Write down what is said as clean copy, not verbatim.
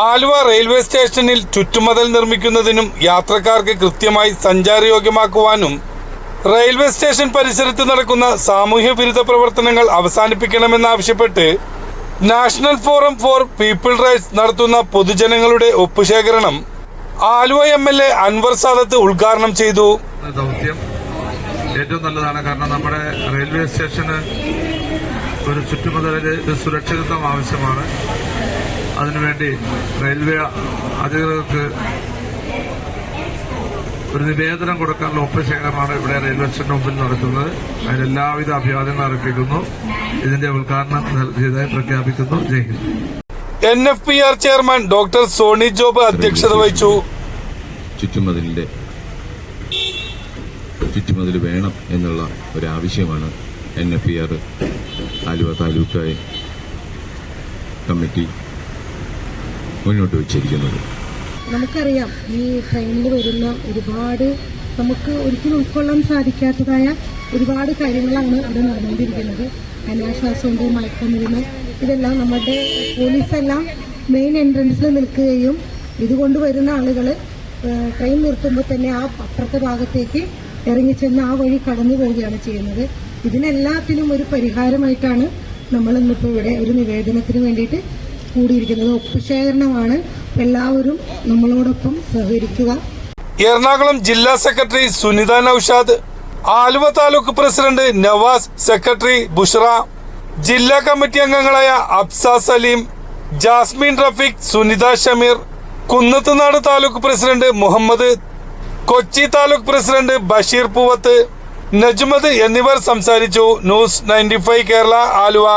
Aluva railway സ്റ്റേഷനിൽ ചുറ്റുമതിൽ നിർമ്മിക്കുന്നതിനും യാത്രക്കാർക്ക് കൃത്യമായി സഞ്ചാരയോഗ്യമാക്കുവാനും റെയിൽവേ സ്റ്റേഷൻ പരിസരത്ത് നടക്കുന്ന സാമൂഹ്യ വിരുദ്ധ പ്രവർത്തനങ്ങൾ അവസാനിപ്പിക്കണമെന്നാവശ്യപ്പെട്ട് national forum for people rights നടത്തുന്ന പൊതുജനങ്ങളുടെ ഒപ്പുശേഖരണം ആലുവ MLA അൻവർ സാദത്ത് ഉദ്ഘാടനം ചെയ്തു. ദൗത്യം ഏറ്റവും നല്ലതാണ്. കാരണം നമ്മുടെ റെയിൽവേ സ്റ്റേഷന് ഒരു ചുറ്റുമതിലിൽ സുരക്ഷിതത്വം ആവശ്യമാണ്. അതിനുവേണ്ടി റെയിൽവേ അധികൃതർക്ക് ഒരു നിവേദനം കൊടുക്കാനുള്ള ഒപ്പുശേഖരമാണ് ഇവിടെ റെയിൽവേ സ്റ്റേഷന് മുമ്പിൽ നടത്തുന്നത്. അതിന് എല്ലാവിധ അഭിവാദ്യങ്ങൾ അർപ്പിക്കുന്നു. ഇതിന്റെ ഉദ്ഘാടനം നൽകിയതായി പ്രഖ്യാപിക്കുന്നു. Jai Hind. NFPR chairman doctor Soni Job അധ്യക്ഷത വഹിച്ചു. ചുറ്റുമതിൽ വേണം എന്നുള്ള ഒരു ആവശ്യമാണ് NFPR ആലുവ താലൂക്ക് കമ്മിറ്റി മുന്നോട്ട് വച്ചിരിക്കുന്നത്. നമുക്കറിയാം, ഈ ട്രെയിനിൽ വരുന്ന ഒരുപാട് നമുക്ക് ഒരിക്കലും ഉൾക്കൊള്ളാൻ സാധിക്കാത്തതായ ഒരുപാട് കാര്യങ്ങളാണ് ഇവിടെ നടന്നുകൊണ്ടിരിക്കുന്നത്. അനാശ്വാസമുണ്ട്, മയക്കുമരുന്ന്, ഇതെല്ലാം നമ്മുടെ പോലീസെല്ലാം മെയിൻ എൻട്രൻസിൽ നിൽക്കുകയും ഇതുകൊണ്ട് വരുന്ന ആളുകൾ ട്രെയിൻ നിർത്തുമ്പോൾ തന്നെ ആ അപ്പുറത്തെ ഭാഗത്തേക്ക് ഇറങ്ങിച്ചെന്ന് ആ വഴി കടന്നു പോവുകയാണ് ചെയ്യുന്നത്. ഇതിനെല്ലാത്തിനും ഒരു പരിഹാരമായിട്ടാണ് നമ്മൾ ഇന്നിപ്പോൾ ഇവിടെ ഒരു നിവേദനത്തിന് വേണ്ടിയിട്ട് കൂടിയിരിക്കുന്നത്. ഒപ്പുശേഖരണമാണ്. എല്ലാവരും നമ്മളോടൊപ്പം സഹകരിക്കുക. എറണാകുളം ജില്ലാ secretary Sunitha Naushad, Aluva taluk president Navas, secretary Bushra, ജില്ലാ കമ്മിറ്റി അംഗങ്ങളായ അബ്സ സലീം, ജാസ്മിൻ റഫീഖ്, സുനിത ഷമീർ, കുന്നത്തുനാട് താലൂക്ക് പ്രസിഡന്റ് മുഹമ്മദ്, കൊച്ചി താലൂക്ക് പ്രസിഡന്റ് ബഷീർ പൂവത്ത്, നജ്മദ് എന്നിവർ സംസാരിച്ചു. ന്യൂസ് 95 കേരള, ആലുവ.